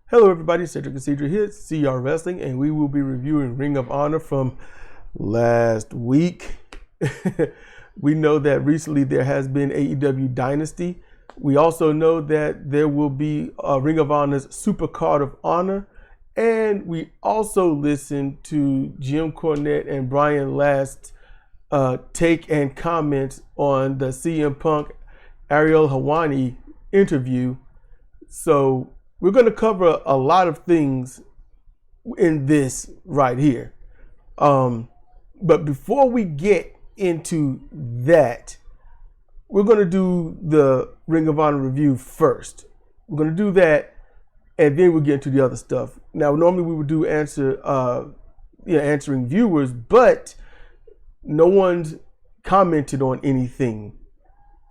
Hello everybody, Cedric and Cedric here, CR Wrestling, and we will be reviewing Ring of Honor from last week. We know that recently there has been AEW Dynasty. We also know that there will be Ring of Honor's Super Card of Honor. And we also listened to Jim Cornette and Brian Last's take and comments on the CM Punk Ariel Helwani interview. So we're going to cover a lot of things in this right here. But before we get into that, we're going to do the Ring of Honor review first. We're going to do that, and then we'll get into the other stuff. Now, normally we would do answering viewers, but no one's commented on anything.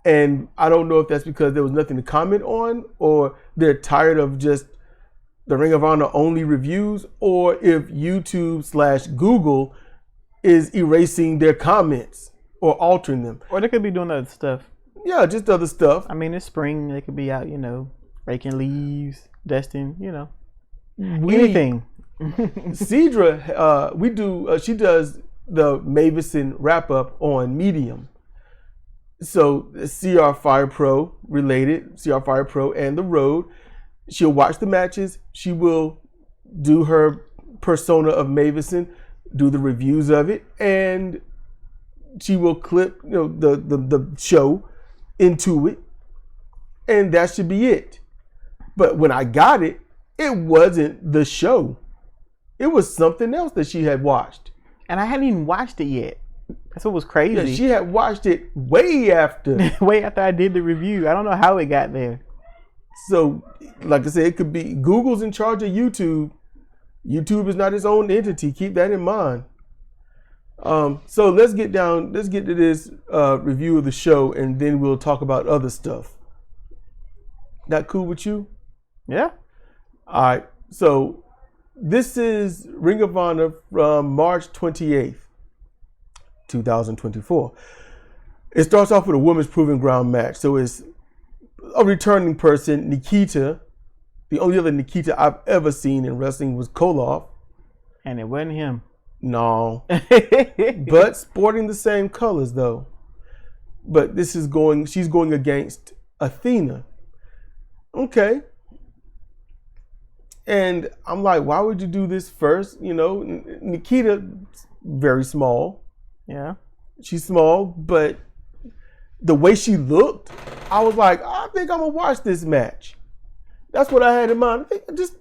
And I don't know if that's because there was nothing to comment on, or they're tired of just the Ring of Honor only reviews, or if YouTube/Google is erasing their comments or altering them. Or they could be doing other stuff. Yeah, just other stuff. I mean, it's spring. They could be out, raking leaves, dusting, anything. Cedra, she does the Mavis wrap up on Medium. So CR Fire Pro related, CR Fire Pro and The Road. She'll watch the matches. She will do her persona of Mavison, do the reviews of it, and she will clip the show into it, and that should be it. But when I got it, it wasn't the show. It was something else that she had watched. And I hadn't even watched it yet. That's what was crazy. Yeah, she had watched it way after. Way after I did the review. I don't know how it got there. So, like I said, it could be Google's in charge of YouTube. YouTube is not its own entity. Keep that in mind. So let's get to this review of the show, and then we'll talk about other stuff. That cool with you? Yeah. All right. So this is Ring of Honor from March 28th. 2024. It starts off with a women's proving ground match. So it's a returning person, Nikita. The only other Nikita I've ever seen in wrestling was Koloff. And it wasn't him. No. But sporting the same colors though. But she's going against Athena. Okay. And I'm like, why would you do this first? Nikita, very small. Yeah. She's small, but the way she looked, I was like, I think I'm going to watch this match. That's what I had in mind. I think just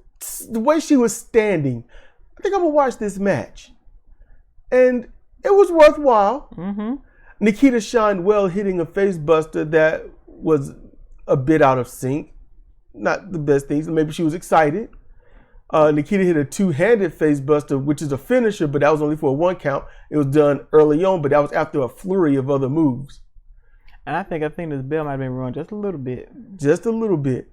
the way she was standing, I think I'm going to watch this match. And it was worthwhile. Mm-hmm. Nikita shined well, hitting a face buster that was a bit out of sync. Not the best things. Maybe she was excited. Nikita hit a two-handed face buster, which is a finisher, but that was only for a 1 count. It was done early on, but that was after a flurry of other moves. And I think this bell might have been run just a little bit. Just a little bit.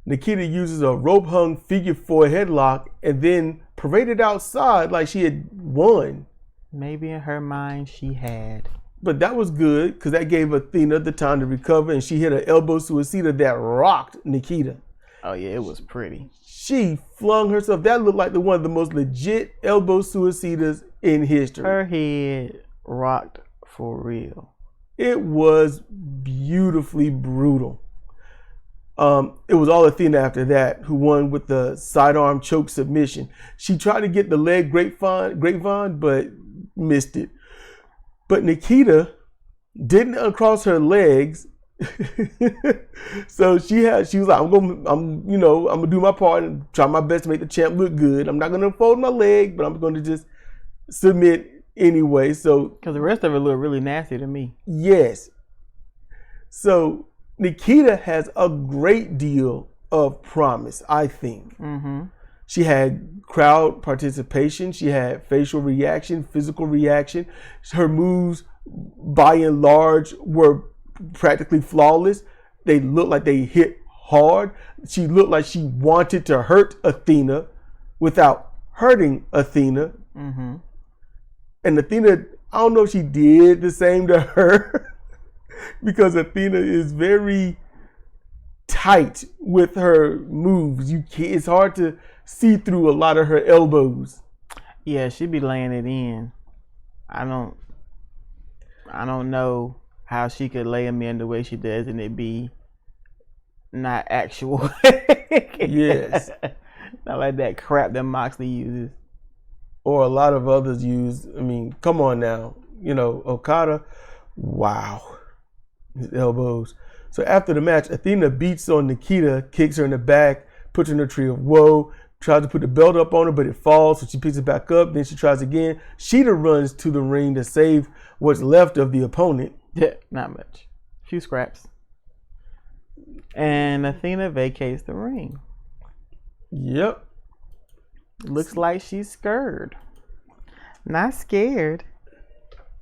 Nikita uses a rope-hung figure 4 headlock and then paraded outside like she had won. Maybe in her mind she had. But that was good because that gave Athena the time to recover, and she hit an elbow suicida that rocked Nikita. Oh yeah, it was pretty. She flung herself. That looked like one of the most legit elbow suicidas in history. Her head rocked for real. It was beautifully brutal. It was all Athena after that, who won with the sidearm choke submission. She tried to get the leg grapevine, but missed it. But Nikita didn't uncross her legs. So she was like, I'm gonna do my part and try my best to make the champ look good. I'm not gonna fold my leg, but I'm gonna just submit anyway. So because the rest of it looked really nasty to me. Yes. So Nikita has a great deal of promise, I think. Mm-hmm. She had crowd participation. She had facial reaction, physical reaction. Her moves, by and large, were practically flawless. They looked like they hit hard. She looked like she wanted to hurt Athena without hurting Athena. Mm-hmm. And Athena, I don't know if she did the same to her because Athena is very tight with her moves. It's hard to see through a lot of her elbows. Yeah, she be laying it in. I don't know how she could lay him in the way she does and it be not actual. Yes. Not like that crap that Moxley uses. Or a lot of others use. I mean, come on now. You know, Okada, wow. His elbows. So after the match, Athena beats on Nikita, kicks her in the back, puts her in a tree of woe, tries to put the belt up on her, but it falls, so she picks it back up. Then she tries again. Sheeta runs to the ring to save what's left of the opponent. Yeah, not much. Few scraps. And Athena vacates the ring. Yep. Looks like she's scared. Not scared.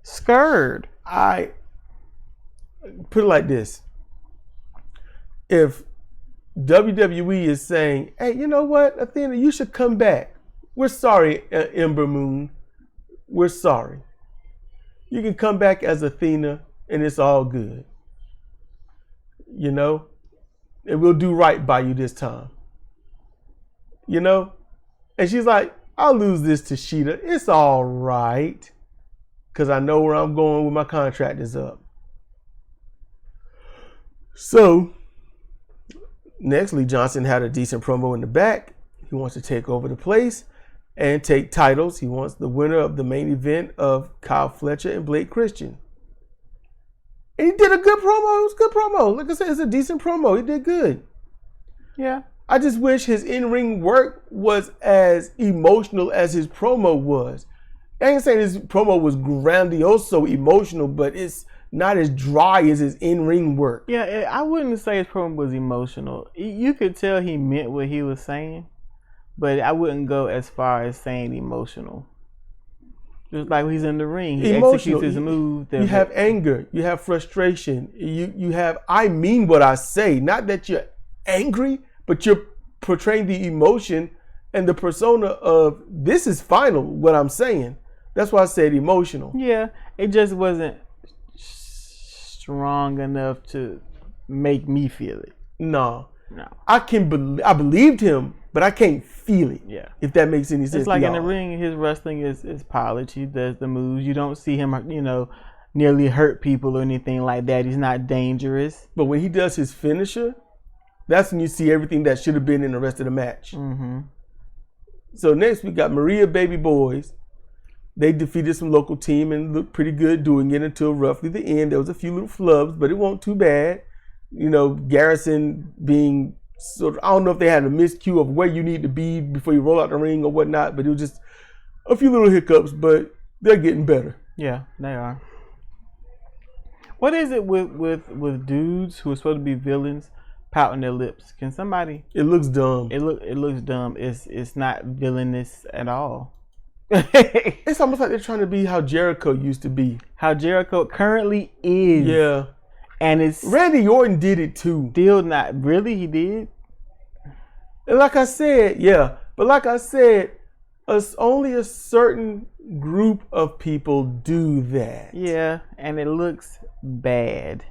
Scared. I put it like this. If WWE is saying, hey, you know what, Athena, you should come back. We're sorry, Ember Moon. We're sorry. You can come back as Athena and it's all good. You know? And we'll do right by you this time. You know? And she's like, I'll lose this to Sheeta. It's all right. Because I know where I'm going when my contract is up. So, next, Lee Johnson had a decent promo in the back. He wants to take over the place and take titles. He wants the winner of the main event of Kyle Fletcher and Blake Christian. And he did a good promo. It was a good promo. Like I said, it's a decent promo. He did good. Yeah. I just wish his in-ring work was as emotional as his promo was. I ain't saying his promo was grandioso emotional, but it's not as dry as his in-ring work. Yeah, I wouldn't say his promo was emotional. You could tell he meant what he was saying, but I wouldn't go as far as saying emotional. Just like when he's in the ring, he executes his move. You have anger, you have frustration, you have, I mean what I say. Not that you're angry, but you're portraying the emotion and the persona of this is final, what I'm saying. That's why I said emotional. Yeah, it just wasn't strong enough to make me feel it. No. I believed him, but I can't feel it. Yeah. If that makes any sense. It's like in the ring, his wrestling is polished. He does the moves. You don't see him, nearly hurt people or anything like that. He's not dangerous. But when he does his finisher, that's when you see everything that should have been in the rest of the match. Mm-hmm. So next we got Maria Baby Boys. They defeated some local team and looked pretty good doing it until roughly the end. There was a few little flubs, but it wasn't too bad. Garrison being sort of, I don't know if they had a miscue of where you need to be before you roll out the ring or whatnot, but it was just a few little hiccups, but they're getting better. Yeah, they are. What is it with dudes who are supposed to be villains pouting their lips? Can somebody? It looks dumb. It looks dumb. It's not villainous at all. It's almost like they're trying to be how Jericho used to be. How Jericho currently is. Yeah. And it's Randy Orton did it too. Still not really. He did. And like I said, yeah. But like I said, only a certain group of people do that. Yeah, and it looks bad.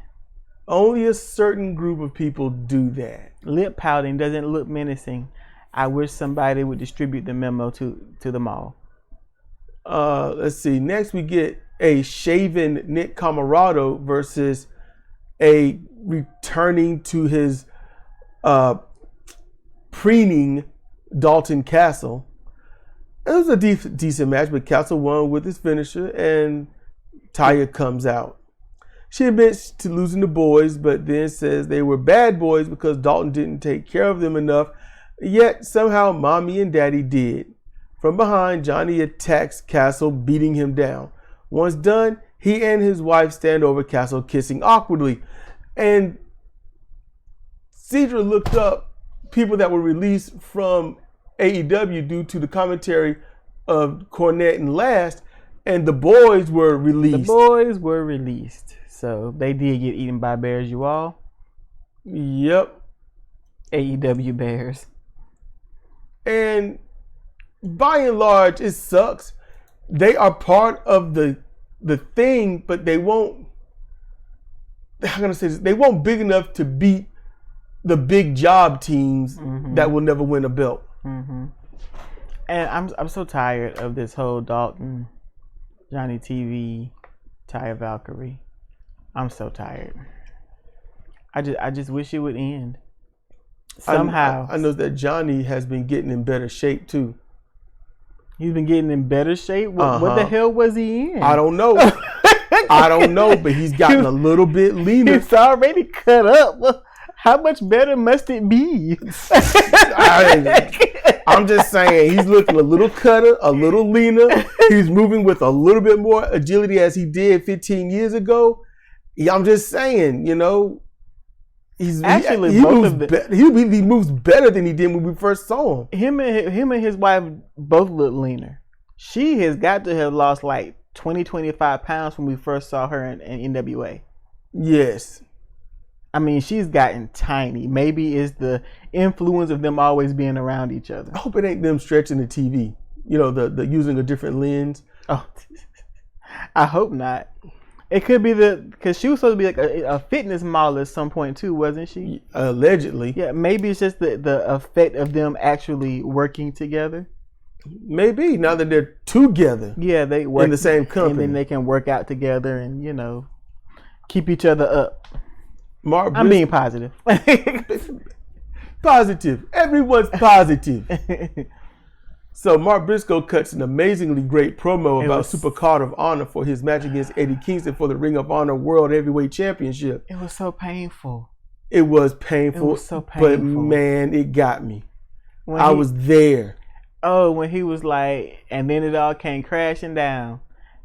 Only a certain group of people do that. Lip pouting doesn't look menacing. I wish somebody would distribute the memo to them all. Let's see. Next we get a shaven Nick Camarado versus a returning to his preening Dalton Castle. It was a decent match, but Castle won with his finisher, and Taya comes out. She admits to losing the boys, but then says they were bad boys because Dalton didn't take care of them enough, yet somehow Mommy and Daddy did. From behind, Johnny attacks Castle, beating him down. Once done, he and his wife stand over Castle, kissing awkwardly. And Cedra looked up people that were released from AEW due to the commentary of Cornette and Last, and the boys were released. The boys were released. So they did get eaten by bears, you all. Yep. AEW bears. And by and large, it sucks. They are part of the thing, but they won't. How can I say this? They won't big enough to beat the big job teams that will never win a belt. Mm-hmm. And I'm so tired of this whole Dalton, Johnny TV, Taya Valkyrie. I'm so tired. I just wish it would end somehow. I know that Johnny has been getting in better shape too. He's been getting in better shape. What the hell was he in? I don't know. I don't know, but he's gotten a little bit leaner. He's already cut up. How much better must it be? I'm just saying, he's looking a little cutter, a little leaner. He's moving with a little bit more agility as he did 15 years ago. I'm just saying, you know, he moves better than he did when we first saw him. Him and his wife both look leaner. She has got to have lost like 25 pounds when we first saw her in NWA. Yes. I mean, she's gotten tiny. Maybe it's the influence of them always being around each other. I hope it ain't them stretching the TV. You know, the using a different lens. Oh, I hope not. It could be because she was supposed to be like a fitness model at some point too, wasn't she? Allegedly. Yeah, maybe it's just the effect of them actually working together. Maybe now that they're together. Yeah, they work in the same company, and then they can work out together and, you know, keep each other up. I'm being positive. Positive. Everyone's positive. So Mark Briscoe cuts an amazingly great promo about Super Card of Honor for his match against Eddie Kingston for the Ring of Honor World Heavyweight Championship. It was so painful. It was painful. It was so painful. But man, it got me. I was there. Oh, when he was like, and then it all came crashing down.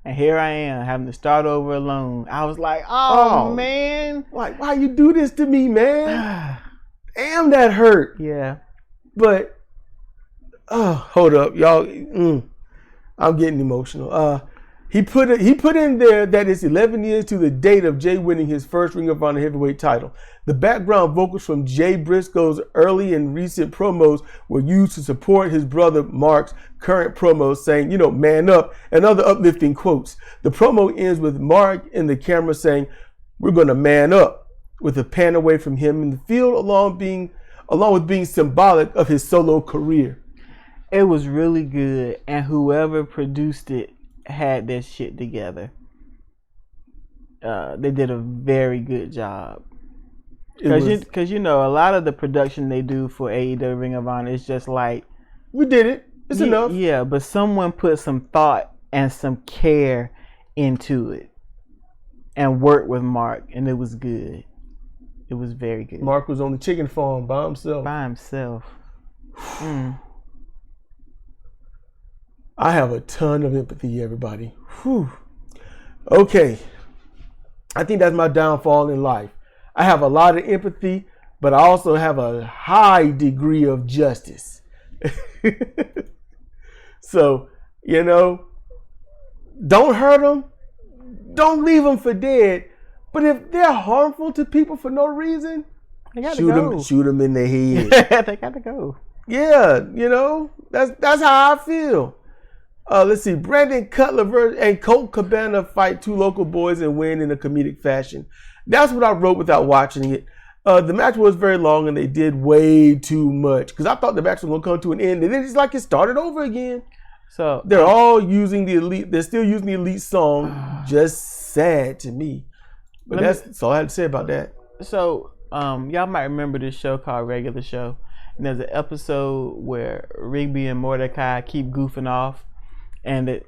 And here I am having to start over alone. I was like, oh man. Like, why you do this to me, man? Damn, that hurt. Yeah. But, hold up, y'all. I'm getting emotional. He put in there that it's 11 years to the date of Jay winning his first Ring of Honor heavyweight title. The background vocals from Jay Briscoe's early and recent promos were used to support his brother Mark's current promos, saying, you know, man up, and other uplifting quotes. The promo ends with Mark in the camera saying, we're going to man up, with a pan away from him in the field, along with being symbolic of his solo career. It was really good, and whoever produced it had their shit together. They did a very good job. Because you know, a lot of the production they do for AEW Ring of Honor is just like, we did it. It's enough. Yeah, but someone put some thought and some care into it and worked with Mark, and it was good. It was very good. Mark was on the chicken farm by himself. I have a ton of empathy, everybody. Whew. Okay. I think that's my downfall in life. I have a lot of empathy, but I also have a high degree of justice. So, you know, don't hurt them. Don't leave them for dead. But if they're harmful to people for no reason, shoot them in the head. They gotta go. Yeah, you know, that's how I feel. Let's see. Brandon Cutler and Colt Cabana fight two local boys and win in a comedic fashion. That's what I wrote without watching it. The match was very long and they did way too much because I thought the match was going to come to an end and then it's like it started over again. So they're all using the Elite. They're still using the Elite song. Just sad to me. But that's all I had to say about that. So y'all might remember this show called Regular Show. And there's an episode where Rigby and Mordecai keep goofing off. And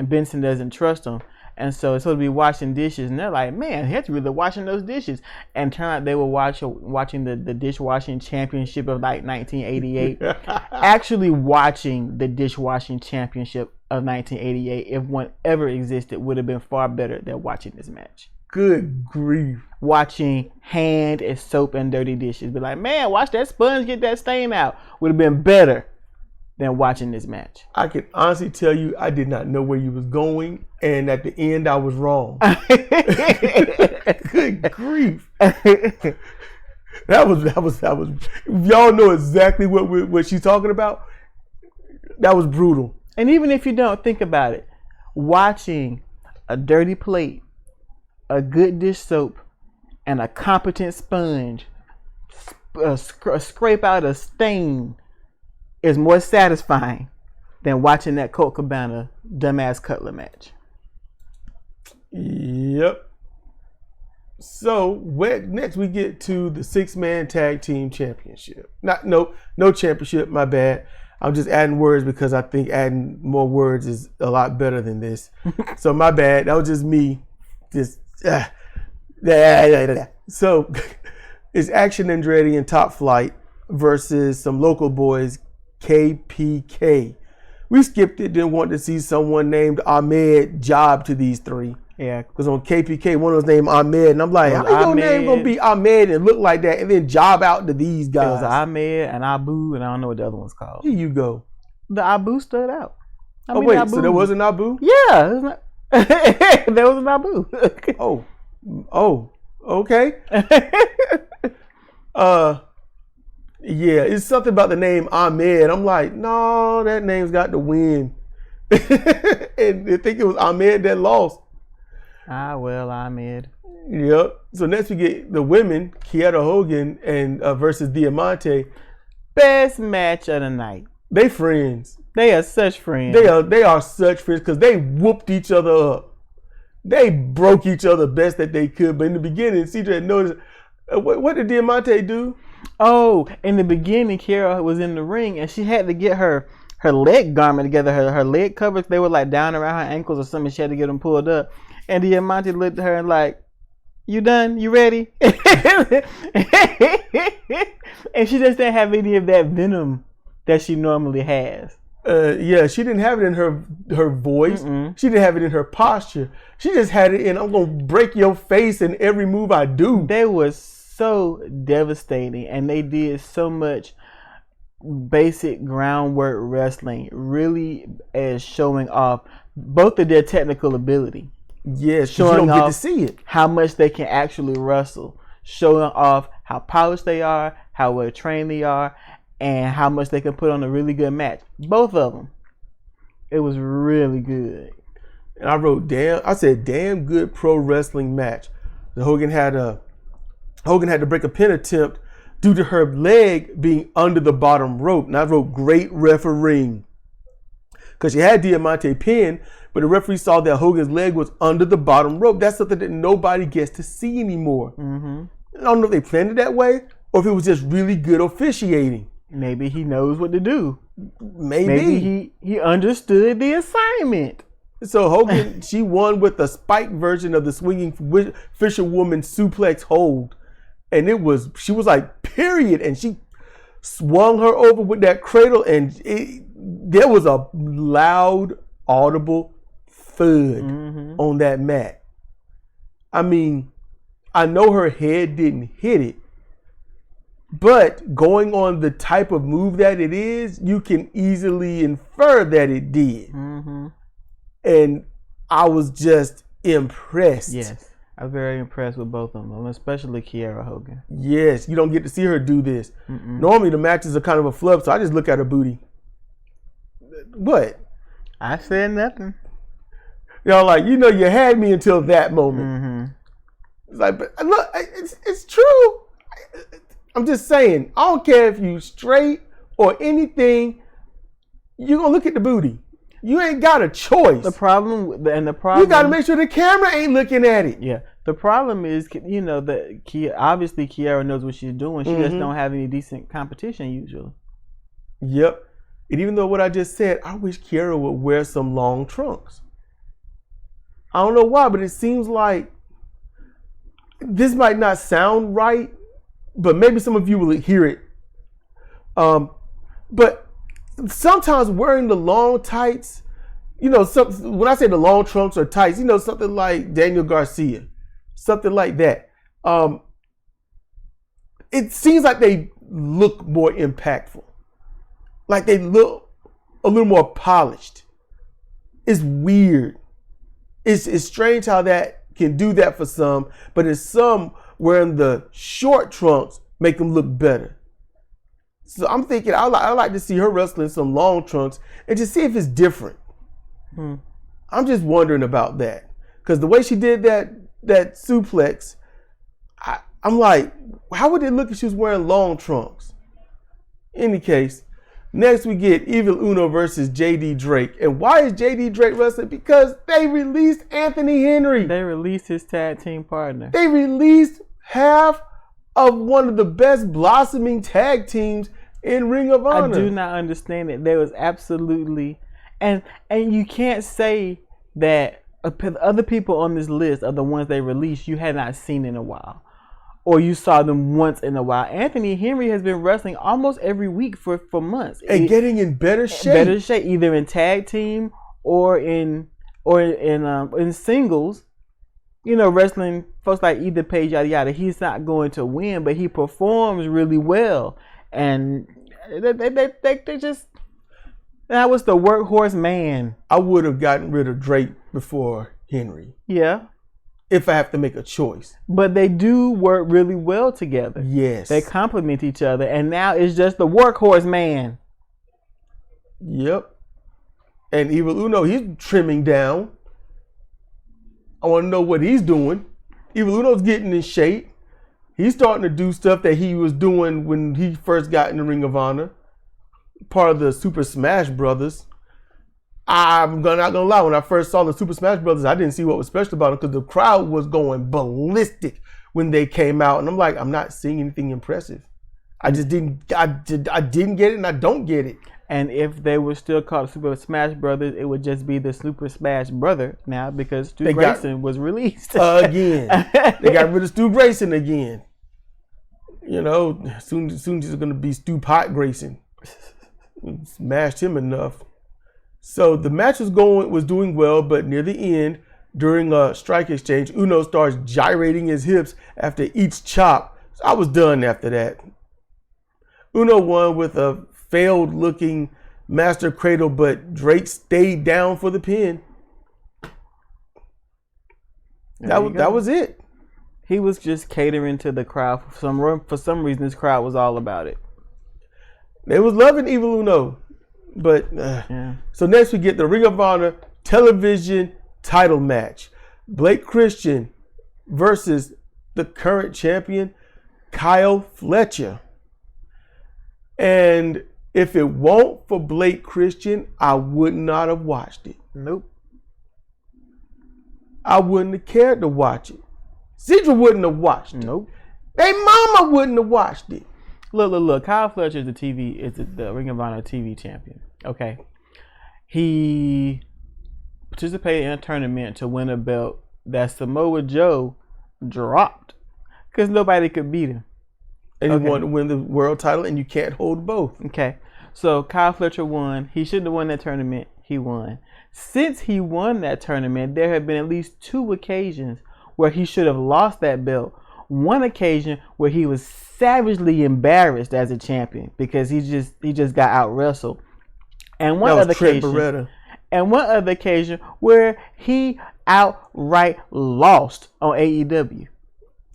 Benson doesn't trust them, and so it's supposed to be washing dishes, and they're like, "Man, he's really washing those dishes." And turn out they were watching the dishwashing championship of like 1988. Actually, watching the dishwashing championship of 1988, if one ever existed, would have been far better than watching this match. Good grief! Watching hand and soap and dirty dishes, be like, "Man, watch that sponge get that stain out." Would have been better than watching this match. I can honestly tell you, I did not know where you was going, and at the end, I was wrong. Good grief! That was. Y'all know exactly what she's talking about. That was brutal. And even if you don't think about it, watching a dirty plate, a good dish soap, and a competent sponge scrape out a stain is more satisfying than watching that Colt Cabana dumbass Cutler match. Yep. So next we get to the 6-man tag team championship. No championship. My bad. I'm just adding words because I think adding more words is a lot better than this. So my bad. That was just me. So it's Action Andretti and Top Flight versus some local boys, KPK. We skipped it. Didn't want to see someone named Ahmed job to these three. Yeah, because on KPK, one was named Ahmed, and I'm like, how your name gonna be Ahmed and look like that, and then job out to these guys? It was Ahmed and Abu, and I don't know what the other one's called. Here you go. The Abu stood out. Wait, Abu. So there was an Abu? Yeah, there was an Abu. Oh, okay. Yeah, it's something about the name Ahmed. I'm like, no, that name's got to win. And I think it was Ahmed that lost. Well, Ahmed. Yep. So next we get the women, Kiera Hogan and versus Diamante. Best match of the night. They friends. They are such friends. They are such friends because they whooped each other up. They broke each other best that they could. But in the beginning, CJ noticed, what did Diamante do? Oh, in the beginning, Kiera was in the ring and she had to get her leg garment together, her leg covers. They were like down around her ankles or something. She had to get them pulled up. And Diamante looked at her and like, you done? You ready? And she just didn't have any of that venom that she normally has. Yeah, she didn't have it in her voice. Mm-mm. She didn't have it in her posture. She just had it in, I'm going to break your face in every move I do. They were so devastating, and they did so much basic groundwork wrestling, really as showing off both of their technical ability. Yes, showing off, get to see it. How much they can actually wrestle, showing off how polished they are, how well trained they are, and how much they can put on a really good match. Both of them. It was really good. And I said damn good pro wrestling match. The Hogan had to break a pin attempt due to her leg being under the bottom rope. And I wrote great refereeing. Because she had Diamante pinned, but the referee saw that Hogan's leg was under the bottom rope. That's something that nobody gets to see anymore. Mm-hmm. I don't know if they planned it that way or if it was just really good officiating. Maybe he knows what to do. Maybe he understood the assignment. So Hogan, she won with the spike version of the swinging fisherwoman suplex hold. And she was like, period. And she swung her over with that cradle and there was a loud, audible thud on that mat. I mean, I know her head didn't hit it, but going on the type of move that it is, you can easily infer that it did. Mm-hmm. And I was just impressed. Yes, I was very impressed with both of them, especially Kiera Hogan. Yes, you don't get to see her do this. Mm-mm. Normally the matches are kind of a flub, so I just look at her booty. What? I said nothing. Y'all like, you had me until that moment. Mm-hmm. It's like, but look, it's true. I'm just saying, I don't care if you straight or anything, you're going to look at the booty. You ain't got a choice. The problem, you got to make sure the camera ain't looking at it. Yeah. The problem is, that obviously Kiera knows what she's doing. She just don't have any decent competition usually. Yep. And even though what I just said, I wish Kiera would wear some long trunks. I don't know why, but it seems like this might not sound right, but maybe some of you will hear it. But sometimes wearing the long tights, when I say the long trunks or tights, something like Daniel Garcia, something like that. It seems like they look more impactful. Like they look a little more polished. It's weird. It's strange how that can do that for some, but it's some wearing the short trunks make them look better. So I'm thinking I like to see her wrestling some long trunks and just see if it's different. I'm just wondering about that because the way she did that suplex, I'm like, how would it look if she was wearing long trunks? Any case, next we get Evil Uno versus JD Drake. And why is JD Drake wrestling? Because they released Anthony Henry. They released his tag team partner. They released half of one of the best blossoming tag teams in Ring of Honor. I do not understand it. There was absolutely, and you can't say that other people on this list are the ones they released you had not seen in a while, or you saw them once in a while. Anthony Henry has been wrestling almost every week for months and getting in better shape. Either in tag team or in singles. You know, wrestling folks like either Page, yada yada. He's not going to win, but he performs really well. And they just, that was the workhorse man. I would have gotten rid of Drake before Henry. Yeah. If I have to make a choice. But they do work really well together. Yes. They complement each other. And now it's just the workhorse man. Yep. And Evil Uno, he's trimming down. I want to know what he's doing. Evil Uno's getting in shape. He's starting to do stuff that he was doing when he first got in the Ring of Honor. Part of the Super Smash Brothers. I'm not going to lie. When I first saw the Super Smash Brothers, I didn't see what was special about them because the crowd was going ballistic when they came out. And I'm like, I'm not seeing anything impressive. I didn't get it and I don't get it. And if they were still called Super Smash Brothers, it would just be the Super Smash Brother now because Stu Grayson was released. Again. They got rid of Stu Grayson again. You know, soon he's going to be Stu Pot Grayson. Smashed him enough. So the match was doing well, but near the end, during a strike exchange, Uno starts gyrating his hips after each chop. So I was done after that. Uno won with a failed looking master cradle, but Drake stayed down for the pin. That was it. He was just catering to the crowd. For some reason, this crowd was all about it. They was loving Evil Uno. But So next we get the Ring of Honor television title match. Blake Christian versus the current champion, Kyle Fletcher. And if it weren't for Blake Christian, I would not have watched it. Nope. I wouldn't have cared to watch it. Cedra wouldn't have watched it. Nope. They mama wouldn't have watched it. Look. Kyle Fletcher is the Ring of Honor TV champion. Okay. He participated in a tournament to win a belt that Samoa Joe dropped because nobody could beat him. And he wanted to win the world title, and you can't hold both. Okay. So Kyle Fletcher won. He shouldn't have won that tournament. He won. Since he won that tournament, there have been at least 2 occasions where he should have lost that belt. One occasion where he was savagely embarrassed as a champion because he just got out wrestled. And one other occasion where he outright lost on AEW.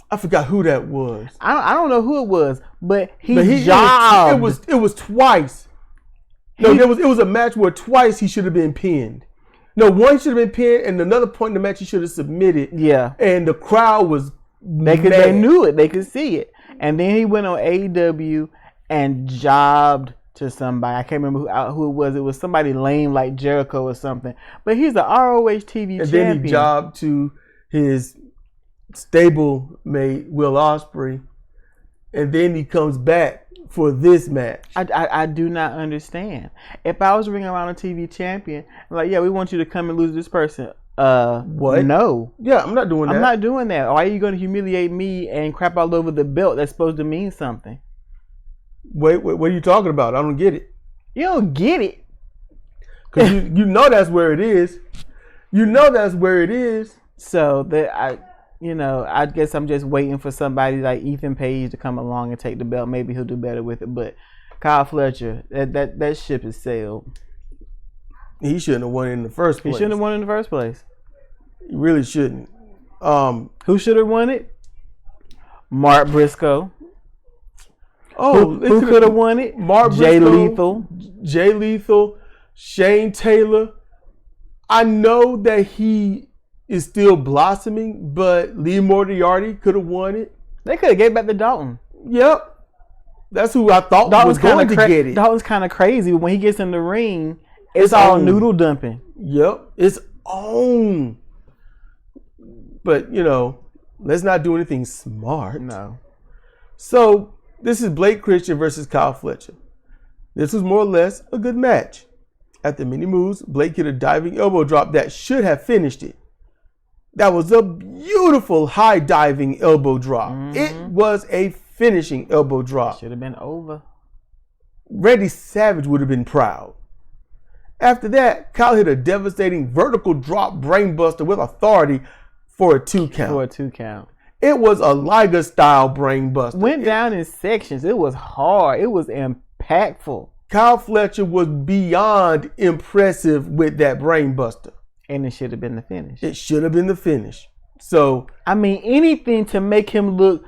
I forgot who that was. I don't know who it was, but he jobbed. It was twice. No, it was a match where twice he should have been pinned. No, one should have been pinned, and another point in the match he should have submitted. Yeah, and the crowd was they knew it, they could see it, and then he went on AEW and jobbed to somebody. I can't remember who it was. It was somebody lame like Jericho or something. But he's the ROH TV champion. And then he jobbed to his stable mate Will Ospreay, and then he comes back for this match. I do not understand. If I was Ring of Honor TV champion, like, yeah, we want you to come and lose this person. What? No. Yeah, I'm not doing that. I'm not doing that. Why are you going to humiliate me and crap all over the belt that's supposed to mean something? Wait, what are you talking about? I don't get it. You don't get it. Because you know that's where it is. You know that's where it is. So I guess I'm just waiting for somebody like Ethan Page to come along and take the belt. Maybe he'll do better with it. But Kyle Fletcher, that ship is sailed. He shouldn't have won in the first place. He shouldn't have won in the first place. He really shouldn't. Who should have won it? Mark Briscoe. Oh, who could have won it? Mark Briscoe, Jay Lethal, Shane Taylor. I know that he is still blossoming, but Lee Moriarty could have won it. They could have gave it back to Dalton. Yep. That's who I thought was going to get it. Dalton's kind of crazy. When he gets in the ring, it's all noodle dumping. Yep. It's on. But, let's not do anything smart. No. So, this is Blake Christian versus Kyle Fletcher. This was more or less a good match. After many moves, Blake hit a diving elbow drop that should have finished it. That was a beautiful high diving elbow drop. Mm-hmm. It was a finishing elbow drop. Should have been over. Randy Savage would have been proud. After that, Kyle hit a devastating vertical drop brainbuster with authority for a 2 count. It was a Liger style brainbuster. Went down in sections. It was hard. It was impactful. Kyle Fletcher was beyond impressive with that brainbuster. And it should have been the finish. It should have been the finish. So, anything to make him look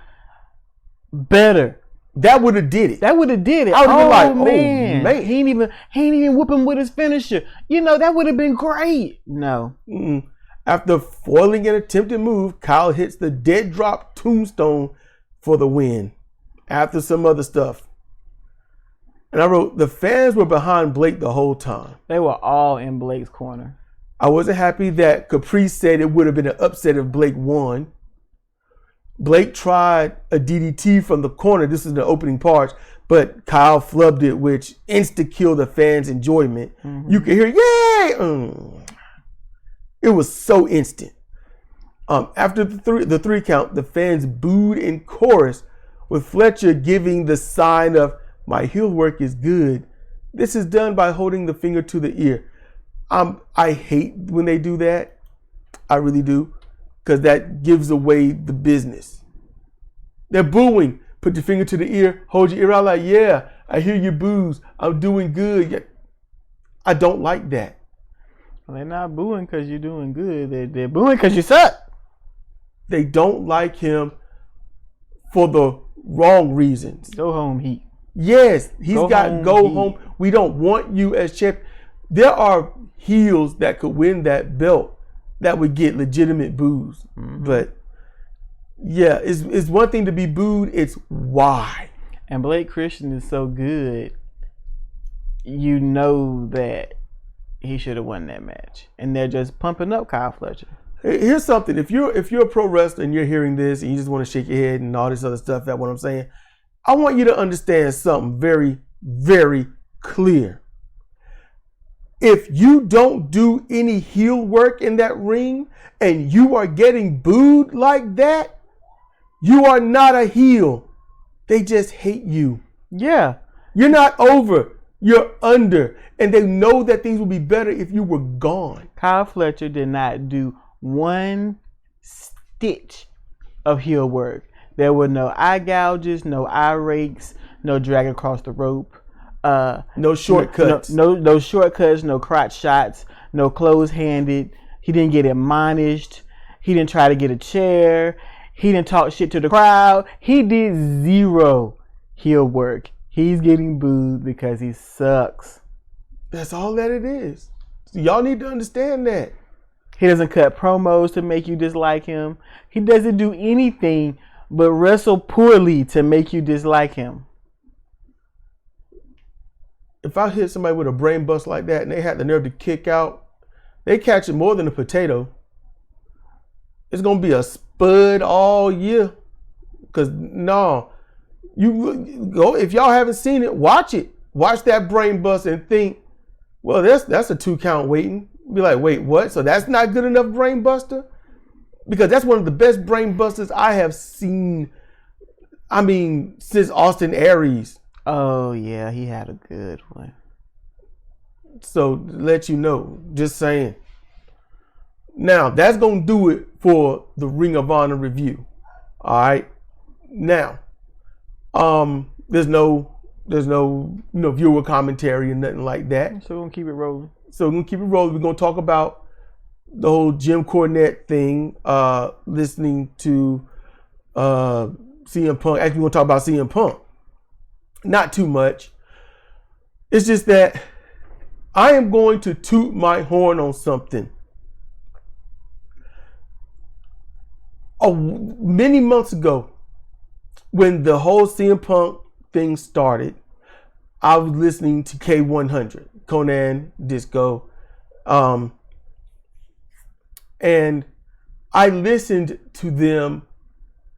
better. That would have did it. I would have been like, man. He ain't even whooping with his finisher. That would have been great. No. Mm-mm. After foiling an attempted move, Kyle hits the dead drop tombstone for the win. After some other stuff. And I wrote, the fans were behind Blake the whole time. They were all in Blake's corner. I wasn't happy that Caprice said it would have been an upset if Blake won. Blake tried a DDT from the corner. This is the opening part, but Kyle flubbed it, which insta-killed the fans' enjoyment. Mm-hmm. You could hear, yay! It was so instant. After the three count, the fans booed in chorus, with Fletcher giving the sign of, my heel work is good. This is done by holding the finger to the ear. I hate when they do that. I really do. Because that gives away the business. They're booing. Put your finger to the ear. Hold your ear out like, yeah, I hear your boos. I'm doing good. I don't like that. Well, they're not booing because you're doing good. They're booing because you suck. They don't like him for the wrong reasons. Go home, Heat. Yes, he's got go home. We don't want you as champ. There are heels that could win that belt that would get legitimate boos. Mm-hmm. But yeah, it's one thing to be booed. It's why. And Blake Christian is so good. You know that he should have won that match. And they're just pumping up Kyle Fletcher. Here's something. If you're a pro wrestler and you're hearing this and you just want to shake your head and all this other stuff, that's what I'm saying. I want you to understand something very, very clear. If you don't do any heel work in that ring and you are getting booed like that, you are not a heel. They just hate you. Yeah. You're not over. You're under. And they know that things would be better if you were gone. Kyle Fletcher did not do one stitch of heel work. There were no eye gouges, no eye rakes, no drag across the rope. No shortcuts. No shortcuts, no crotch shots, no close-handed. He didn't get admonished. He didn't try to get a chair. He didn't talk shit to the crowd. He did zero heel work. He's getting booed because he sucks. That's all that it is. So y'all need to understand that. He doesn't cut promos to make you dislike him. He doesn't do anything but wrestle poorly to make you dislike him. If I hit somebody with a brain bust like that and they had the nerve to kick out, they catch it more than a potato. It's going to be a spud all year. Because, no, you go, if y'all haven't seen it, watch it. Watch that brain bust and think, well, that's a 2 count waiting. Be like, wait, what? So that's not good enough brain buster? Because that's one of the best brain busters I have seen, since Austin Aries. Oh, yeah, he had a good one. So, to let you know, just saying. Now, that's going to do it for the Ring of Honor review. All right. Now, there's no viewer commentary and nothing like that. So, we're going to keep it rolling. We're going to talk about the whole Jim Cornette thing, listening to CM Punk. Actually, we're going to talk about CM Punk. Not too much. It's just that I am going to toot my horn on something. Many months ago, when the whole CM Punk thing started, I was listening to K100, Conan Disco, and I listened to them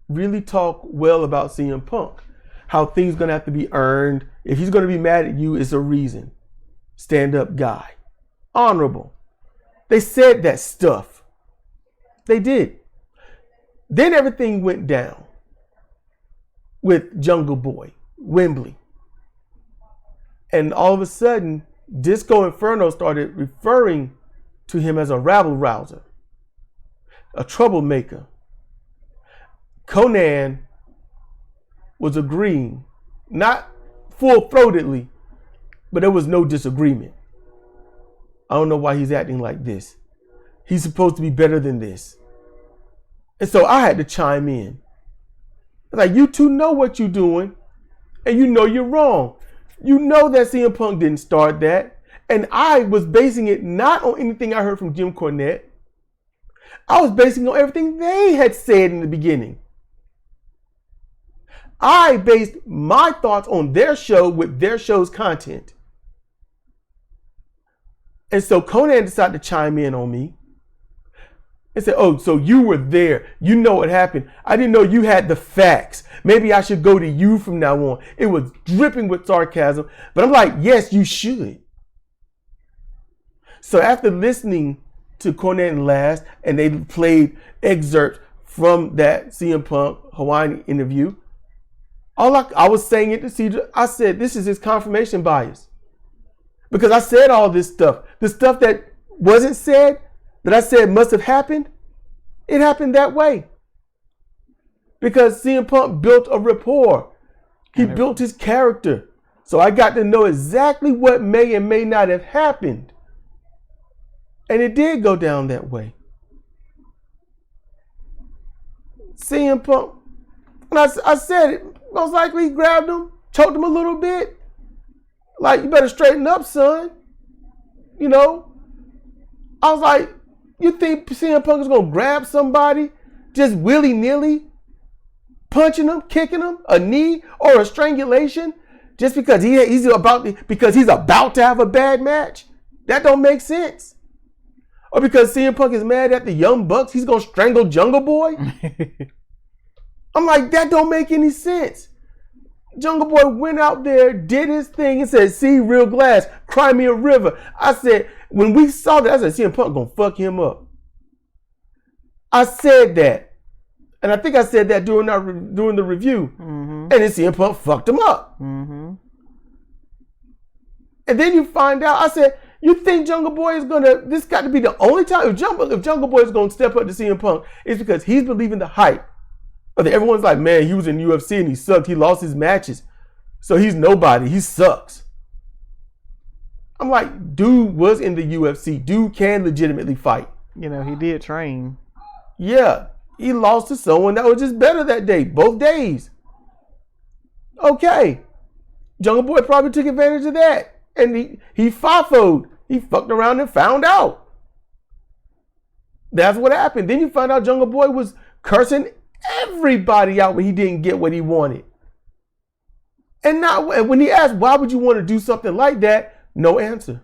really talk well about CM Punk, how things gonna have to be earned. If he's gonna be mad at you, it's a reason. Stand up guy, honorable. They said that stuff. They did. Then everything went down with Jungle Boy, Wembley. And all of a sudden, Disco Inferno started referring to him as a rabble rouser, a troublemaker. Conan was agreeing, not full-throatedly, but there was no disagreement. I don't know why he's acting like this. He's supposed to be better than this. And so I had to chime in. Like, you two know what you're doing, and you know you're wrong. You know that CM Punk didn't start that. And I was basing it not on anything I heard from Jim Cornette. I was basing it on everything they had said in the beginning. I based my thoughts on their show with their show's content. And so Conan decided to chime in on me and said, oh, so you were there. You know what happened. I didn't know you had the facts. Maybe I should go to you from now on. It was dripping with sarcasm. But I'm like, yes, you should. So after listening to Conan last, and they played excerpts from that CM Punk Hawaiian interview, I was saying it to Cedric. I said, this is his confirmation bias. Because I said all this stuff. The stuff that wasn't said, that I said must have happened, it happened that way. Because CM Punk built a rapport. He built his character. So I got to know exactly what may and may not have happened. And it did go down that way. CM Punk, and I said it, most likely he grabbed him, choked him a little bit. Like, you better straighten up, son. You know? I was like, you think CM Punk is going to grab somebody just willy-nilly, punching them, kicking them, a knee or a strangulation, just because he's about to have a bad match? That don't make sense. Or because CM Punk is mad at the Young Bucks, he's going to strangle Jungle Boy? I'm like, that don't make any sense. Jungle Boy went out there, did his thing, and said, see, real glass, cry me a river. I said, when we saw that, I said, CM Punk gonna fuck him up. I said that. And I think I said that during the review. Mm-hmm. And then CM Punk fucked him up. Mm-hmm. And then you find out, I said, you think Jungle Boy is this got to be the only time, if Jungle Boy is gonna step up to CM Punk, it's because he's believing the hype. Everyone's like, man, he was in UFC and he sucked. He lost his matches. So he's nobody. He sucks. I'm like, dude was in the UFC. Dude can legitimately fight. You know, he did train. Yeah. He lost to someone that was just better that day. Both days. Okay. Jungle Boy probably took advantage of that. And he FIFO'd. He fucked around and found out. That's what happened. Then you find out Jungle Boy was cursing everybody out when he didn't get what he wanted. And now when he asked, why would you want to do something like that? No answer.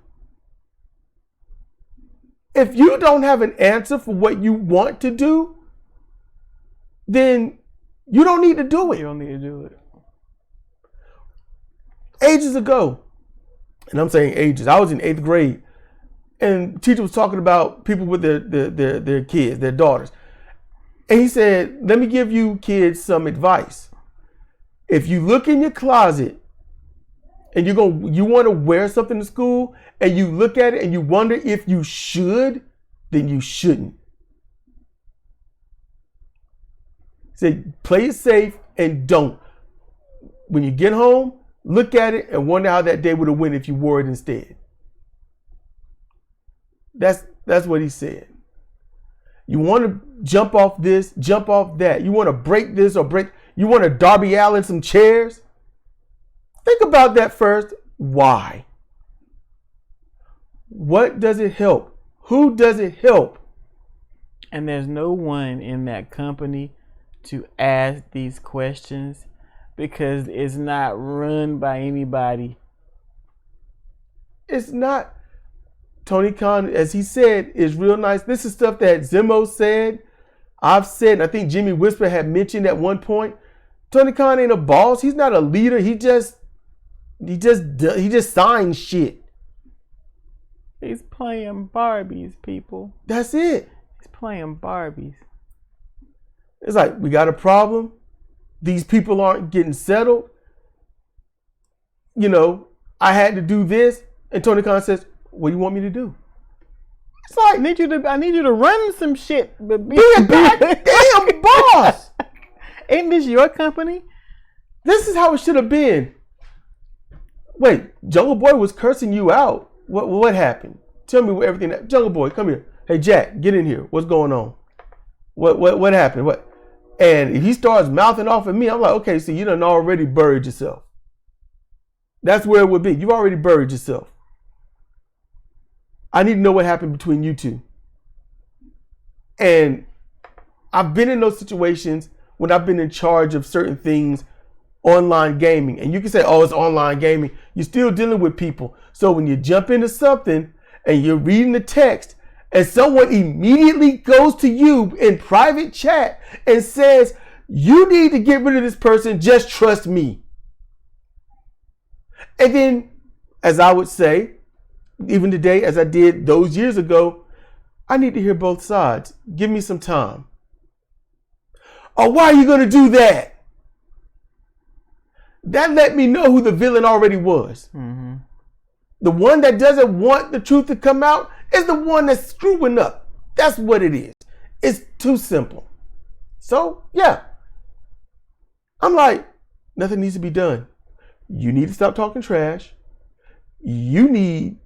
If you don't have an answer for what you want to do, then you don't need to do it. You don't need to do it. Ages ago, and I'm saying ages, I was in 8th grade, and teacher was talking about people with their kids, their daughters. And he said, let me give you kids some advice. If you look in your closet and you want to wear something to school and you look at it and you wonder if you should, then you shouldn't. He said, play it safe and don't. When you get home, look at it and wonder how that day would have went if you wore it instead. That's what he said. You want to jump off this, jump off that. You want to break this you want to Darby Allin some chairs? Think about that first. Why? What does it help? Who does it help? And there's no one in that company to ask these questions because it's not run by anybody. It's not. Tony Khan, as he said, is real nice. This is stuff that Zimmo said, I've said, and I think Jimmy Whisper had mentioned at one point. Tony Khan ain't a boss. He's not a leader. He just signs shit. He's playing Barbies, people. That's it. He's playing Barbies. It's like, we got a problem. These people aren't getting settled. You know, I had to do this. And Tony Khan says, what do you want me to do? It's like, I need you to run some shit. But be a goddamn boss. Ain't this your company? This is how it should have been. Wait, Jungle Boy was cursing you out. What happened? Tell me everything. Jungle Boy, come here. Hey, Jack, get in here. What's going on? What happened? What? And if he starts mouthing off at me, I'm like, okay, so you done already buried yourself. That's where it would be. You've already buried yourself. I need to know what happened between you two. And I've been in those situations when I've been in charge of certain things, online gaming. And you can say, oh, it's online gaming. You're still dealing with people. So when you jump into something and you're reading the text and someone immediately goes to you in private chat and says, you need to get rid of this person, just trust me. And then, as I would say, even today, as I did those years ago, I need to hear both sides. Give me some time. Oh, why are you going to do that? That let me know who the villain already was. Mm-hmm. The one that doesn't want the truth to come out is the one that's screwing up. That's what it is. It's too simple. So, yeah. I'm like, nothing needs to be done. You need to stop talking trash. You need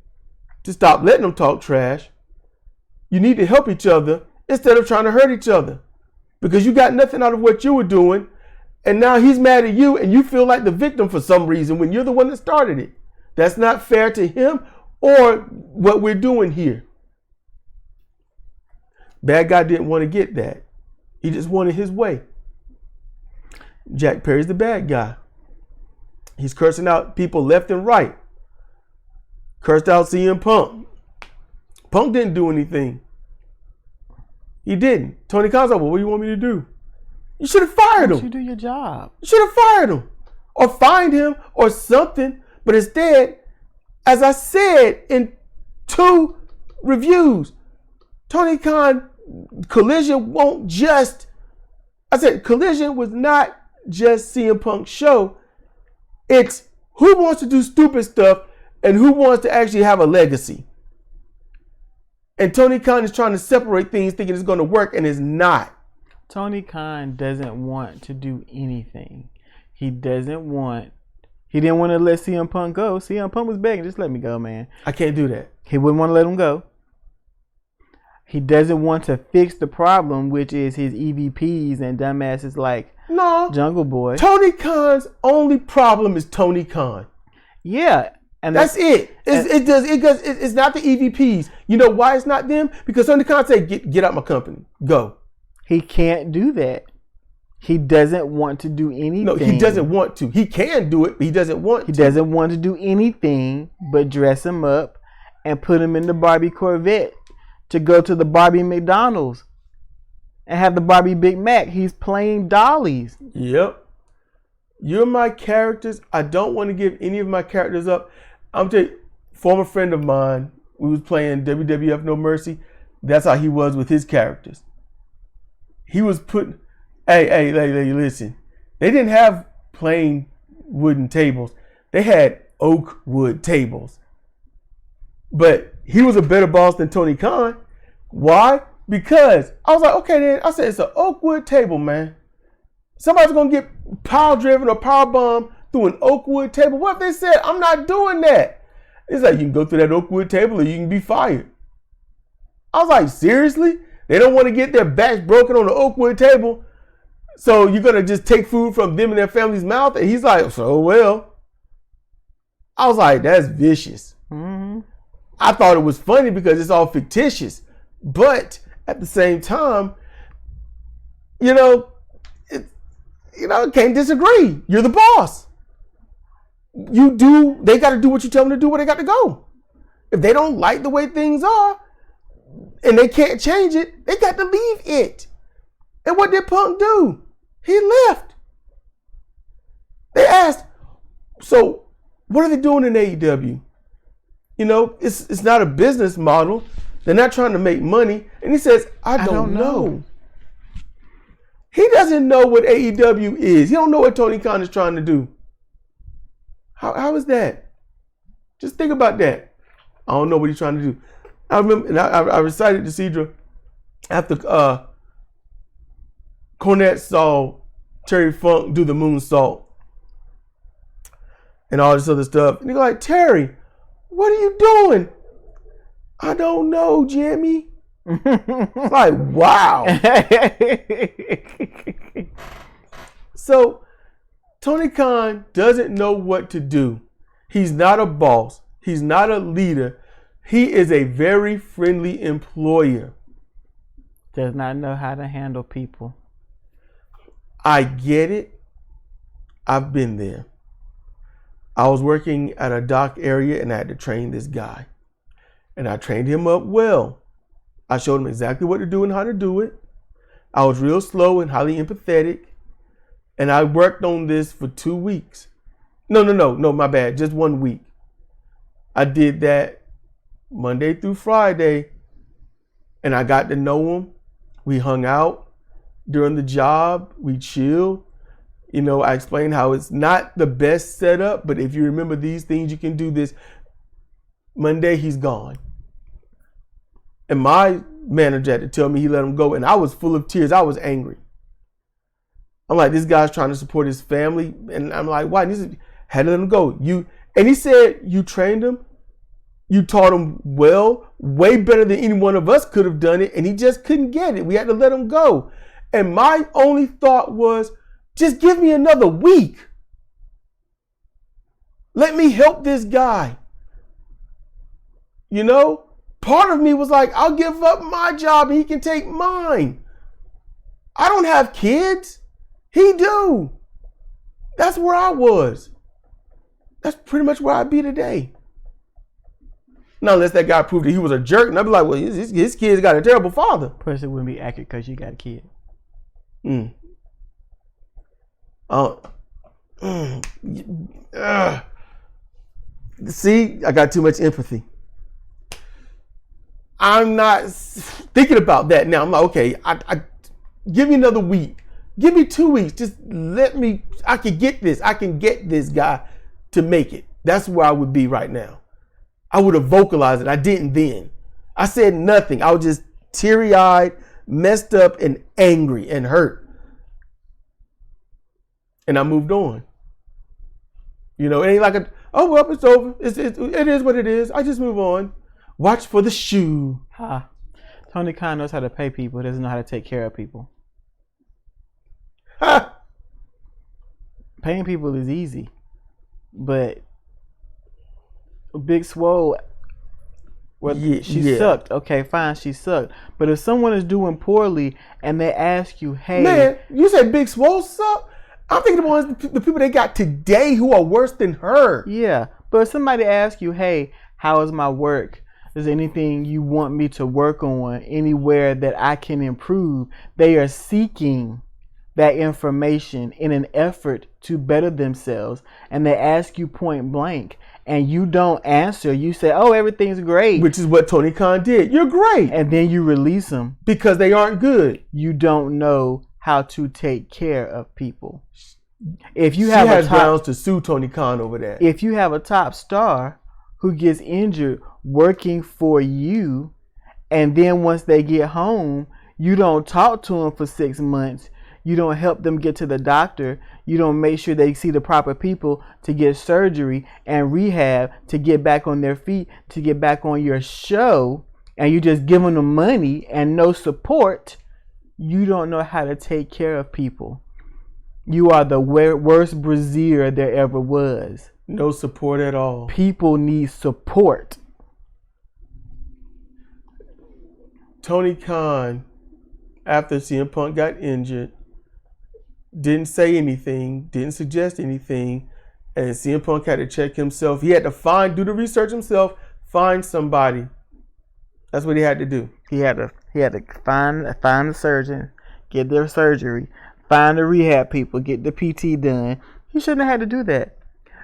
to stop letting them talk trash. You need to help each other instead of trying to hurt each other. Because you got nothing out of what you were doing. And now he's mad at you and you feel like the victim for some reason when you're the one that started it. That's not fair to him or what we're doing here. Bad guy didn't want to get that. He just wanted his way. Jack Perry's the bad guy. He's cursing out people left and right. Cursed out CM Punk. Punk didn't do anything. He didn't. Tony Khan's like, well, what do you want me to do? You should have fired him. You do your job. You should have fired him. Or fined him or something. But instead, as I said in 2 reviews, Tony Khan, Collision won't just... I said, Collision was not just CM Punk's show. It's who wants to do stupid stuff and who wants to actually have a legacy. And Tony Khan is trying to separate things thinking it's going to work and it's not. Tony Khan doesn't want to do anything. He didn't want to let CM Punk go. CM Punk was begging, just let me go, man. I can't do that. He wouldn't want to let him go. He doesn't want to fix the problem, which is his EVPs and dumbasses like Jungle Boy. Tony Khan's only problem is Tony Khan. Yeah. And that's it. It's not the EVPs. You know why it's not them? Because Tony Khan said, get out my company. Go. He can't do that. He doesn't want to do anything. No, he doesn't want to. He can do it, but he doesn't want to. He doesn't want to do anything but dress him up and put him in the Barbie Corvette to go to the Barbie McDonald's and have the Barbie Big Mac. He's playing dollies. Yep. You're my characters. I don't want to give any of my characters up. I'm telling you, former friend of mine, we was playing WWF No Mercy. That's how he was with his characters. He was putting, hey, listen. They didn't have plain wooden tables. They had oak wood tables. But he was a better boss than Tony Khan. Why? Because I was like, okay then. I said, it's an oak wood table, man. Somebody's going to get power driven or power bombed through an oak wood table. What if they said, I'm not doing that? It's like, you can go through that oak wood table or you can be fired. I was like, seriously? They don't want to get their backs broken on the oak wood table. So you're going to just take food from them and their family's mouth? And he's like, so well. I was like, that's vicious. Mm-hmm. I thought it was funny because it's all fictitious. But at the same time, you know, can't disagree. You're the boss. They got to do what you tell them to do, where they got to go. If they don't like the way things are and they can't change it, they got to leave it. And what did Punk do? He left. They asked, so what are they doing in AEW? It's not a business model. They're not trying to make money. And he says, I don't know. He doesn't know what AEW is. He don't know what Tony Khan is trying to do. How is that? Just think about that. I don't know what he's trying to do. I remember, and I recited to Cedra after Cornette saw Terry Funk do the moonsault and all this other stuff. And he's like, Terry, what are you doing? I don't know, Jimmy. Like, wow. So Tony Khan doesn't know what to do. He's not a boss. He's not a leader. He is a very friendly employer. Does not know how to handle people. I get it. I've been there. I was working at a dock area and I had to train this guy. And I trained him up well. I showed him exactly what to do and how to do it. I was real slow and highly empathetic. And I worked on this for 2 weeks. No, my bad. Just 1 week. I did that Monday through Friday. And I got to know him. We hung out during the job. We chilled. I explained how it's not the best setup, but if you remember these things, you can do this. Monday, he's gone. And my manager had to tell me he let him go. And I was full of tears. I was angry. I'm like, this guy's trying to support his family. And I'm like, why? Had to let him go. And he said, you trained him. You taught him well, way better than any one of us could have done it. And he just couldn't get it. We had to let him go. And my only thought was, just give me another week. Let me help this guy. Part of me was like, I'll give up my job and he can take mine. I don't have kids. He do. That's where I was. That's pretty much where I'd be today. Now, unless that guy proved that he was a jerk, and I'd be like, well, his kid's got a terrible father. Person wouldn't be accurate because you got a kid. See, I got too much empathy. I'm not thinking about that now. I'm like, okay, I give me another week. Give me 2 weeks. Just I can get this. I can get this guy to make it. That's where I would be right now. I would have vocalized it. I didn't then. I said nothing. I was just teary-eyed, messed up, and angry and hurt. And I moved on. It ain't like it's over. It is what it is. I just move on. Watch for the shoe. Tony Khan knows how to pay people. Doesn't know how to take care of people. Paying people is easy. But Big Swole, she sucked. Okay, fine, she sucked. But if someone is doing poorly and they ask you, hey. Man, you said Big Swole sucked? I'm thinking the people they got today who are worse than her. Yeah, but if somebody asks you, hey, how is my work? Is there anything you want me to work on? Anywhere that I can improve? They are seeking that information in an effort to better themselves. And they ask you point blank and you don't answer. You say, oh, everything's great. Which is what Tony Khan did. You're great. And then you release them. Because they aren't good. You don't know how to take care of people. If you she have has grounds to sue Tony Khan over that. If you have a top star who gets injured working for you, and then once they get home, you don't talk to them for 6 months. You don't help them get to the doctor. You don't make sure they see the proper people to get surgery and rehab to get back on their feet, to get back on your show, and you just give them the money and no support. You don't know how to take care of people. You are the worst brazier there ever was. No support at all. People need support. Tony Khan, after CM Punk got injured, didn't say anything, didn't suggest anything, and CM Punk had to check himself. He had to do the research himself, find somebody. That's what he had to do. He had to find a surgeon, get their surgery, find the rehab people, get the PT done. He shouldn't have had to do that.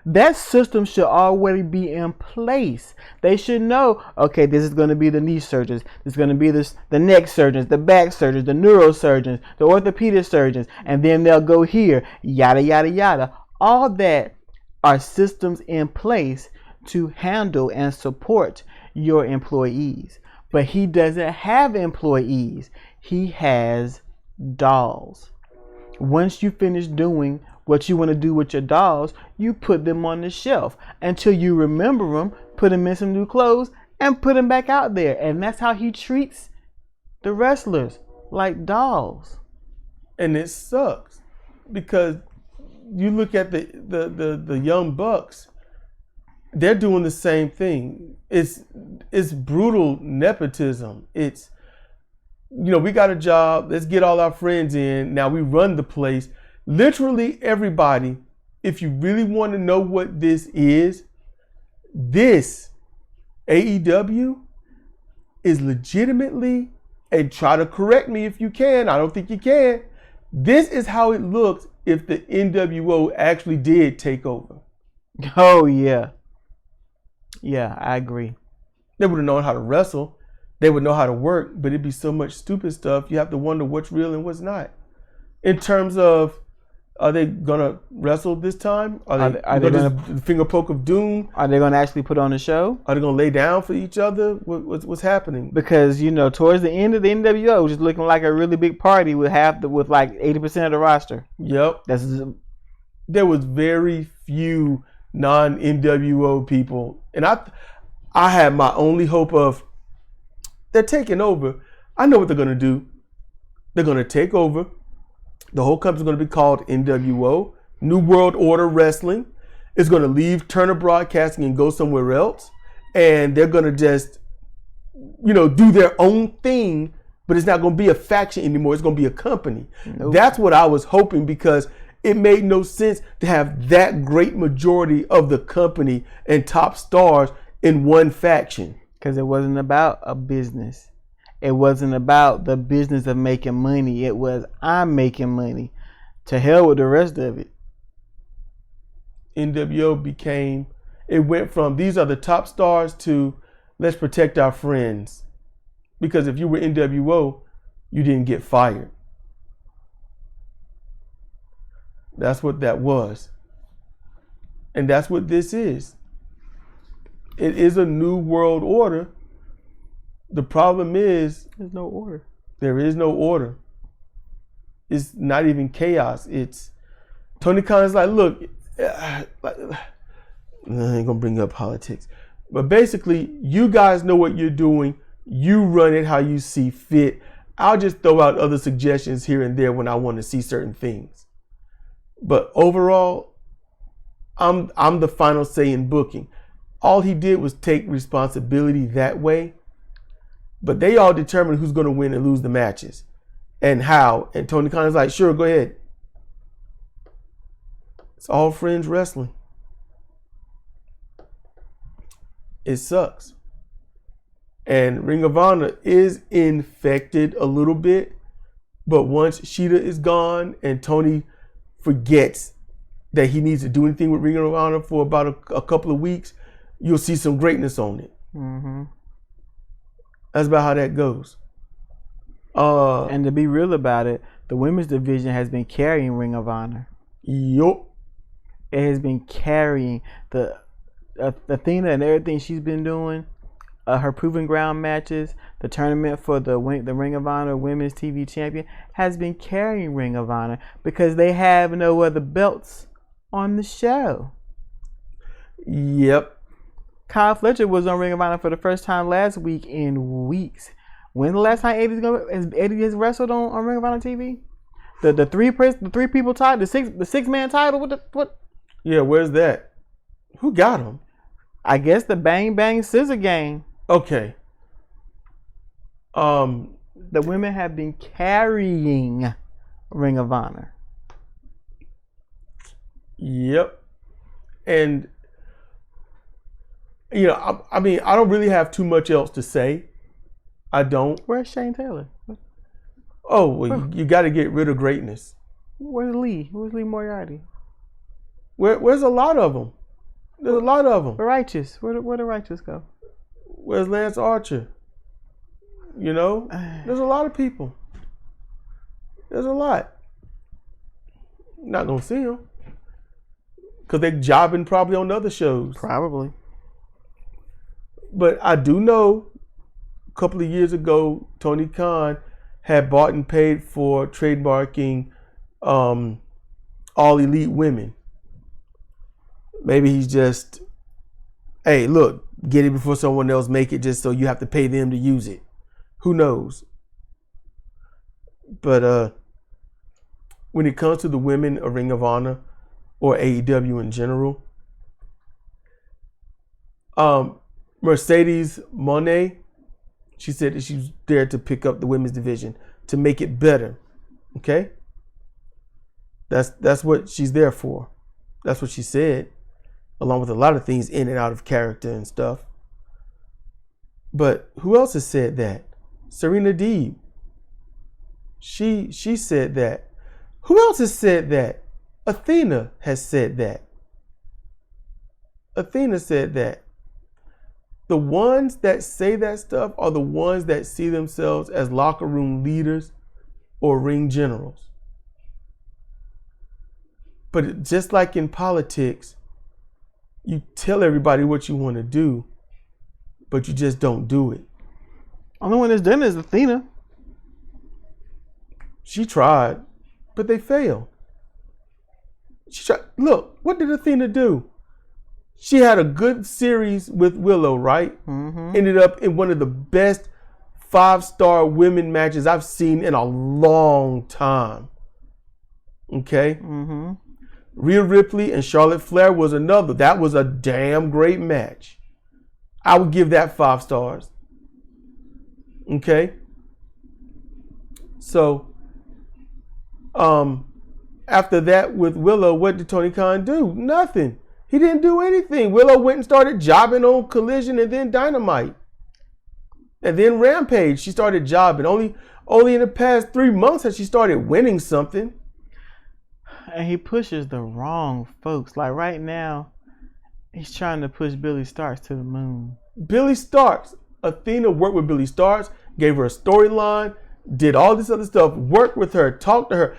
That system should already be in place. They should know, okay, this is going to be the knee surgeons, this is going to be the neck surgeons, the back surgeons, the neurosurgeons, the orthopedic surgeons, and then they'll go here, yada, yada, yada. All that are systems in place to handle and support your employees. But he doesn't have employees. He has dolls. Once you finish doing what you want to do with your dolls, you put them on the shelf until you remember them, put them in some new clothes, and put them back out there. And that's how he treats the wrestlers, like dolls. And it sucks because you look at the Young Bucks, they're doing the same thing. It's brutal nepotism. It's, we got a job, let's get all our friends in, now we run the place. Literally everybody, if you really want to know what this AEW is legitimately, and try to correct me if you can, I don't think you can, this is how it looks if the NWO actually did take over. Oh, yeah. Yeah, I agree. They would have known how to wrestle. They would know how to work, but it'd be so much stupid stuff. You have to wonder what's real and what's not. In terms of, are they going to wrestle this time? Are they going to finger poke of doom? Are they going to actually put on a show? Are they going to lay down for each other? What's happening? Because, towards the end of the NWO, it was just looking like a really big party with like 80% of the roster. Yep. There was very few non-NWO people. And I had my only hope of, they're taking over. I know what they're going to do. They're going to take over. The whole company's going to be called NWO, New World Order Wrestling. It's going to leave Turner Broadcasting and go somewhere else. And they're going to just, do their own thing, but it's not going to be a faction anymore. It's going to be a company. Nope. That's what I was hoping, because it made no sense to have that great majority of the company and top stars in one faction. Because it wasn't about a business. It wasn't about the business of making money. It was, I'm making money. To hell with the rest of it. NWO it went from these are the top stars to let's protect our friends. Because if you were NWO, you didn't get fired. That's what that was. And that's what this is. It is a new world order. The problem is, there's no order. There is no order. It's not even chaos. It's Tony Khan is like, look, I ain't gonna bring up politics, but basically, you guys know what you're doing. You run it how you see fit. I'll just throw out other suggestions here and there when I want to see certain things. But overall, I'm the final say in booking. All he did was take responsibility that way. But they all determine who's going to win and lose the matches and how. And Tony Khan is like, sure, go ahead. It's all friends wrestling. It sucks. And Ring of Honor is infected a little bit. But once Shida is gone and Tony forgets that he needs to do anything with Ring of Honor for about a couple of weeks, you'll see some greatness on it. Mm-hmm. That's about how that goes. And to be real about it, the women's division has been carrying Ring of Honor. Yup. It has been carrying the Athena and everything she's been doing. Her Proving Ground matches, the tournament for the Ring of Honor Women's TV Champion has been carrying Ring of Honor because they have no other belts on the show. Yep. Kyle Fletcher was on Ring of Honor for the first time last week in weeks. When's the last time Eddie has wrestled on Ring of Honor TV? The three people title, the six man title. What? Yeah, where's that? Who got him? I guess the Bang Bang Scissor Gang. Okay. The women have been carrying Ring of Honor. Yep. And, you know, I mean, I don't really have too much else to say. I don't. Where's Shane Taylor? Oh, well, you got to get rid of greatness. Where's Lee? Where's Lee Moriarty? Where's a lot of them? There's a lot of them. The Righteous. Where the Righteous go? Where's Lance Archer? You know, there's a lot of people. There's a lot. Not gonna see them because they're jobbing probably on other shows. Probably. But I do know a couple of years ago, Tony Khan had bought and paid for trademarking All Elite Women. Maybe he's just, hey, look, get it before someone else make it just so you have to pay them to use it. Who knows? But when it comes to the women of Ring of Honor or AEW in general, Mercedes Moné, she said that she was there to pick up the women's division to make it better. Okay? That's what she's there for. That's what she said, along with a lot of things in and out of character and stuff. But who else has said that? Serena Deeb. She said that. Who else has said that? Athena has said that. Athena said that. The ones that say that stuff are the ones that see themselves as locker room leaders or ring generals. But just like in politics, you tell everybody what you want to do, but you just don't do it. Only one that's done is Athena. She tried, but they failed. She tried. Look, what did Athena do? She had a good series with Willow, right? Mm-hmm. Ended up in one of the best 5-star women matches I've seen in a long time. Okay? Mm-hmm. Rhea Ripley and Charlotte Flair was another. That was a damn great match. I would give that 5 stars. Okay? So, after that with Willow, what did Tony Khan do? Nothing. He didn't do anything. Willow went and started jobbing on Collision and then Dynamite. And then Rampage, she started jobbing. Only in the past 3 months has she started winning something. And he pushes the wrong folks. Like right now, he's trying to push Billy Starks to the moon. Billy Starks. Athena worked with Billy Starks, gave her a storyline, did all this other stuff, worked with her, talked to her.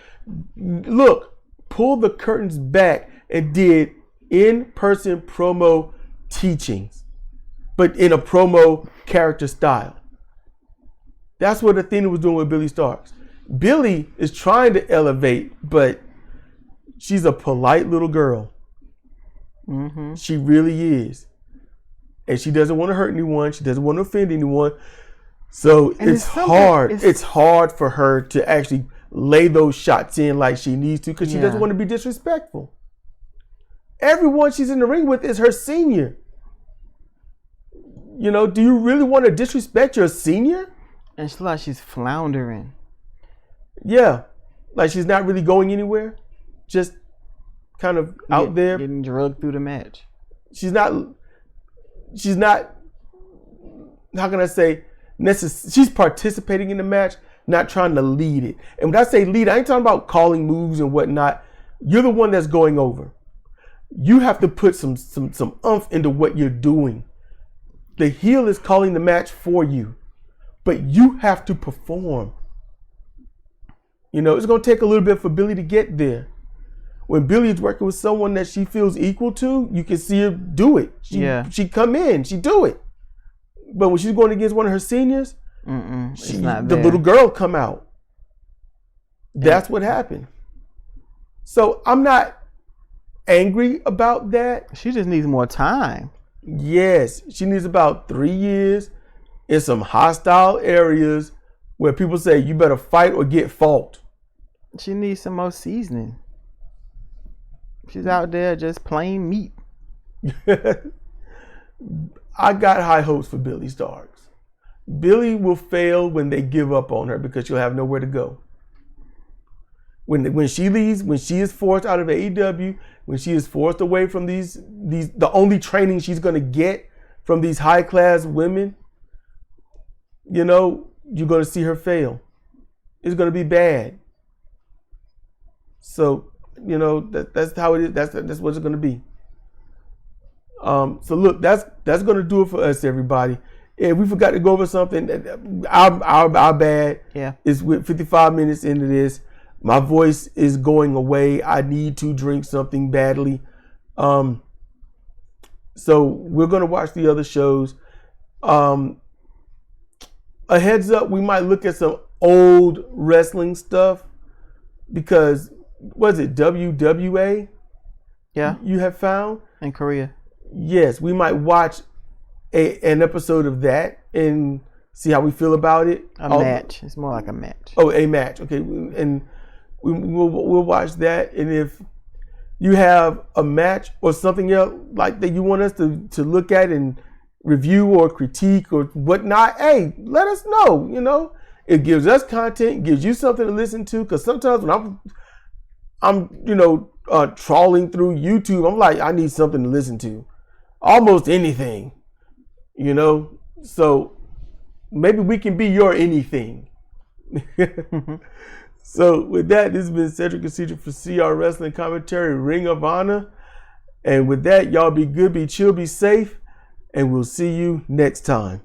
Look, pulled the curtains back and did in-person promo teachings, but in a promo character style. That's what Athena was doing with Billy Starks. Billy is trying to elevate, but she's a polite little girl. Mm-hmm. She really is. And she doesn't want to hurt anyone. She doesn't want to offend anyone. So it's hard. It's hard for her to actually lay those shots in like she needs to because she doesn't want to be disrespectful. Everyone she's in the ring with is her senior. You know, do you really want to disrespect your senior? And she's like she's floundering. Yeah. Like she's not really going anywhere. Just kind of out there. Getting drugged through the match. She's not, how can I say, she's participating in the match, not trying to lead it. And when I say lead, I ain't talking about calling moves and whatnot. You're the one that's going over. You have to put some oomph into what you're doing. The heel is calling the match for you, but you have to perform. You know, it's going to take a little bit for Billy to get there. When Billy is working with someone that she feels equal to, you can see her do it. She come in, she do it. But when she's going against one of her seniors, the little girl come out. That's what happened. So I'm not angry about that. She just needs more time. Yes, she needs about 3 years in some hostile areas where people say you better fight or get fought. She needs some more seasoning. She's out there just plain meat. I got high hopes for Billy Starks. Billy will fail when they give up on her because she'll have nowhere to go. When she leaves, when she is forced out of AEW, when she is forced away from these the only training she's going to get from these high class women, you know, you're going to see her fail. It's going to be bad. So, you know, that's how it is. That's what it's going to be. So look, that's going to do it for us, everybody. And we forgot to go over something. Our bad. Yeah. It's with 55 minutes into this. My voice is going away. I need to drink something badly. So we're going to watch the other shows. A heads up, we might look at some old wrestling stuff because, was it WWA? Yeah. You have found? In Korea. Yes, we might watch an episode of that and see how we feel about it. A match. It's more like a match. Oh, a match. Okay. And we'll watch that. And if you have a match or something else like that you want us to look at and review or critique or whatnot, hey, let us know. You know, it gives us content, gives you something to listen to. Because sometimes when I'm you know, trawling through YouTube, I'm like, I need something to listen to. Almost anything, you know. So maybe we can be your anything. So with that, this has been Cedric and Cedric for CR Wrestling Commentary, Ring of Honor. And with that, y'all be good, be chill, be safe, and we'll see you next time.